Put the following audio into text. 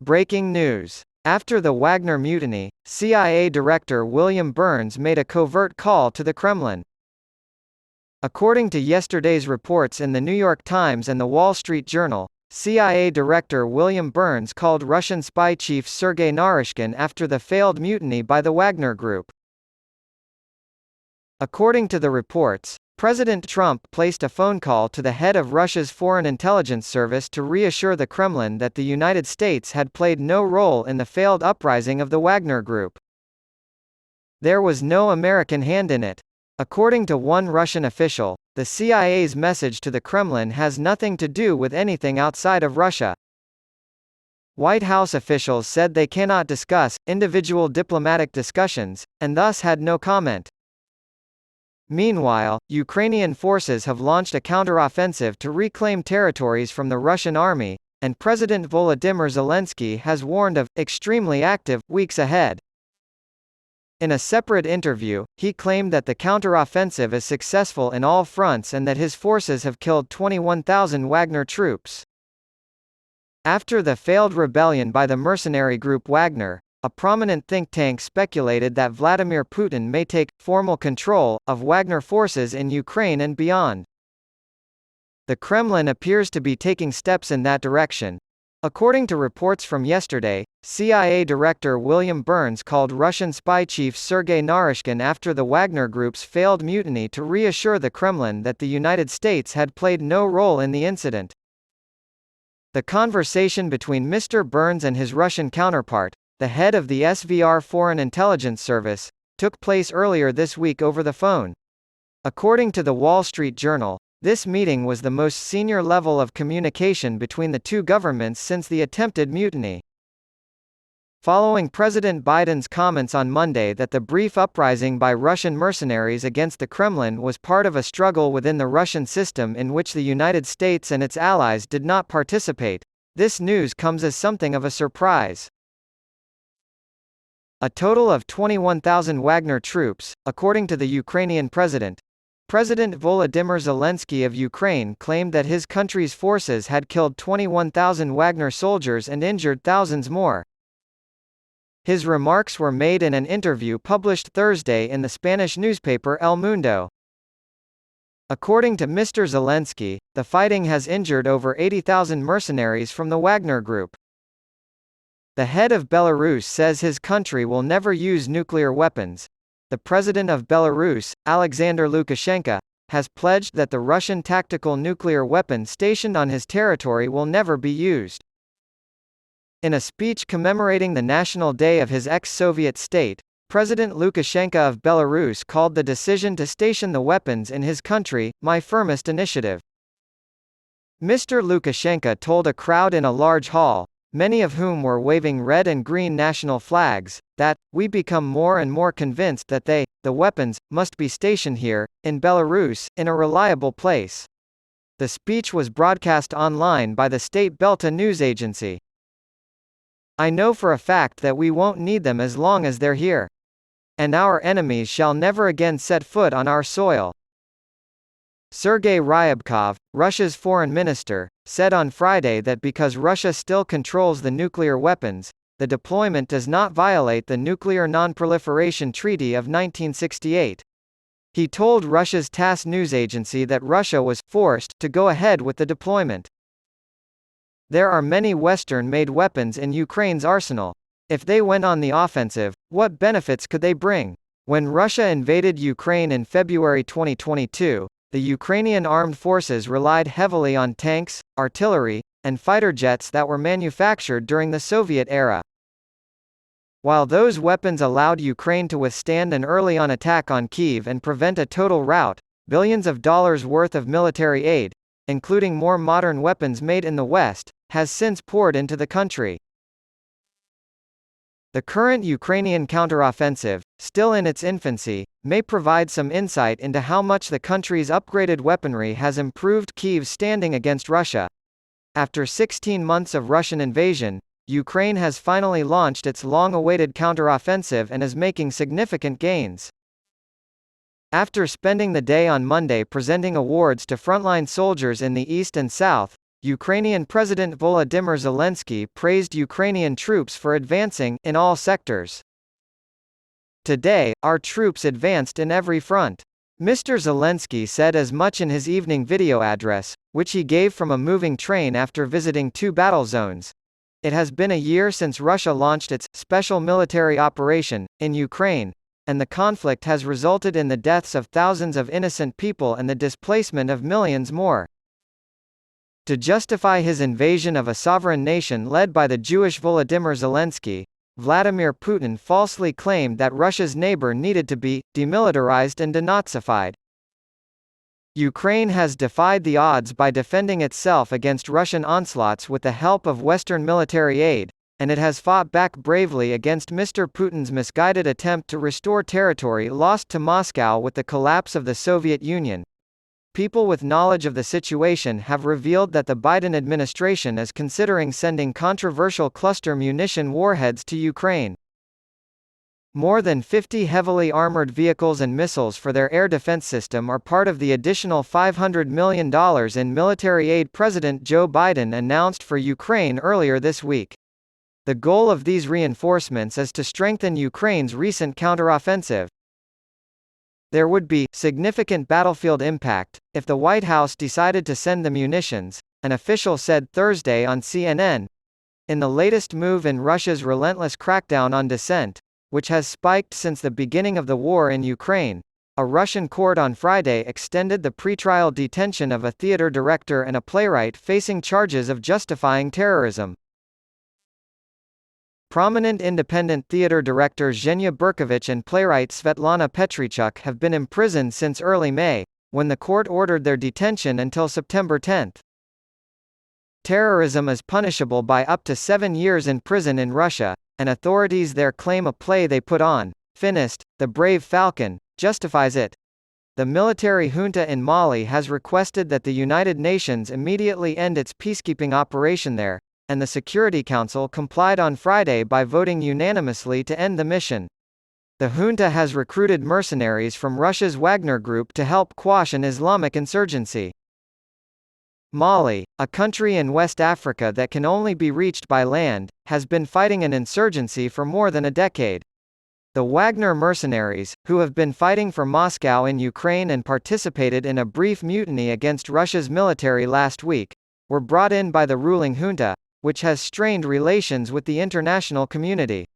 Breaking news. After the Wagner mutiny, CIA Director William Burns made a covert call to the Kremlin. According to yesterday's reports in the New York Times and the Wall Street Journal, CIA Director William Burns called Russian spy chief Sergei Naryshkin after the failed mutiny by the Wagner Group. According to the reports, President Trump placed a phone call to the head of Russia's Foreign Intelligence Service to reassure the Kremlin that the United States had played no role in the failed uprising of the Wagner Group. There was no American hand in it. According to one Russian official, the CIA's message to the Kremlin has nothing to do with anything outside of Russia. White House officials said they cannot discuss individual diplomatic discussions, and thus had no comment. Meanwhile, Ukrainian forces have launched a counteroffensive to reclaim territories from the Russian army, and President Volodymyr Zelensky has warned of extremely active weeks ahead. In a separate interview, he claimed that the counteroffensive is successful in all fronts and that his forces have killed 21,000 Wagner troops. After the failed rebellion by the mercenary group Wagner, a prominent think tank speculated that Vladimir Putin may take formal control of Wagner forces in Ukraine and beyond. The Kremlin appears to be taking steps in that direction. According to reports from yesterday, CIA Director William Burns called Russian spy chief Sergei Naryshkin after the Wagner Group's failed mutiny to reassure the Kremlin that the United States had played no role in the incident. The conversation between Mr. Burns and his Russian counterpart, the head of the SVR Foreign Intelligence Service, took place earlier this week over the phone. According to the Wall Street Journal, this meeting was the most senior level of communication between the two governments since the attempted mutiny. Following President Biden's comments on Monday that the brief uprising by Russian mercenaries against the Kremlin was part of a struggle within the Russian system in which the United States and its allies did not participate, this news comes as something of a surprise. A total of 21,000 Wagner troops, according to the Ukrainian president. President Volodymyr Zelensky of Ukraine claimed that his country's forces had killed 21,000 Wagner soldiers and injured thousands more. His remarks were made in an interview published Thursday in the Spanish newspaper El Mundo. According to Mr. Zelensky, the fighting has injured over 80,000 mercenaries from the Wagner Group. The head of Belarus says his country will never use nuclear weapons. The president of Belarus, Alexander Lukashenko, has pledged that the Russian tactical nuclear weapon stationed on his territory will never be used. In a speech commemorating the National Day of his ex-Soviet state, President Lukashenko of Belarus called the decision to station the weapons in his country, "my firmest initiative." Mr. Lukashenko told a crowd in a large hall, many of whom were waving red and green national flags, that, "we become more and more convinced that the weapons, must be stationed here, in Belarus, in a reliable place." The speech was broadcast online by the state Belta news agency. "I know for a fact that we won't need them as long as they're here. And our enemies shall never again set foot on our soil." Sergei Ryabkov, Russia's foreign minister, said on Friday that because Russia still controls the nuclear weapons, the deployment does not violate the Nuclear Non-Proliferation Treaty of 1968. He told Russia's TASS news agency that Russia was forced to go ahead with the deployment. "There are many Western-made weapons in Ukraine's arsenal. If they went on the offensive, what benefits could they bring?" When Russia invaded Ukraine in February 2022, the Ukrainian armed forces relied heavily on tanks, artillery, and fighter jets that were manufactured during the Soviet era. While those weapons allowed Ukraine to withstand an early-on attack on Kyiv and prevent a total rout, billions of dollars worth of military aid, including more modern weapons made in the West, has since poured into the country. The current Ukrainian counteroffensive, still in its infancy, may provide some insight into how much the country's upgraded weaponry has improved Kyiv's standing against Russia. After 16 months of Russian invasion, Ukraine has finally launched its long-awaited counteroffensive and is making significant gains. After spending the day on Monday presenting awards to frontline soldiers in the East and South, Ukrainian President Volodymyr Zelensky praised Ukrainian troops for advancing in all sectors. Today, our troops advanced in every front. Mr. Zelensky said as much in his evening video address, which he gave from a moving train after visiting 2 battle zones. It has been a year since Russia launched its special military operation in Ukraine, and the conflict has resulted in the deaths of thousands of innocent people and the displacement of millions more. To justify his invasion of a sovereign nation led by the Jewish Volodymyr Zelensky, Vladimir Putin falsely claimed that Russia's neighbor needed to be demilitarized and denazified. Ukraine has defied the odds by defending itself against Russian onslaughts with the help of Western military aid, and it has fought back bravely against Mr. Putin's misguided attempt to restore territory lost to Moscow with the collapse of the Soviet Union. People with knowledge of the situation have revealed that the Biden administration is considering sending controversial cluster munition warheads to Ukraine. More than 50 heavily armored vehicles and missiles for their air defense system are part of the additional $500 million in military aid President Joe Biden announced for Ukraine earlier this week. The goal of these reinforcements is to strengthen Ukraine's recent counteroffensive. There would be significant battlefield impact if the White House decided to send the munitions, an official said Thursday on CNN. In the latest move in Russia's relentless crackdown on dissent, which has spiked since the beginning of the war in Ukraine, a Russian court on Friday extended the pretrial detention of a theater director and a playwright facing charges of justifying terrorism. Prominent independent theater director Zhenya Berkovich and playwright Svetlana Petrichuk have been imprisoned since early May, when the court ordered their detention until September 10. Terrorism is punishable by up to 7 years in prison in Russia, and authorities there claim a play they put on, Finist, The Brave Falcon, justifies it. The military junta in Mali has requested that the United Nations immediately end its peacekeeping operation there, and the Security Council complied on Friday by voting unanimously to end the mission. The junta has recruited mercenaries from Russia's Wagner group to help quash an Islamic insurgency. Mali, a country in West Africa that can only be reached by land, has been fighting an insurgency for more than a decade. The Wagner mercenaries, who have been fighting for Moscow in Ukraine and participated in a brief mutiny against Russia's military last week, were brought in by the ruling junta, which has strained relations with the international community.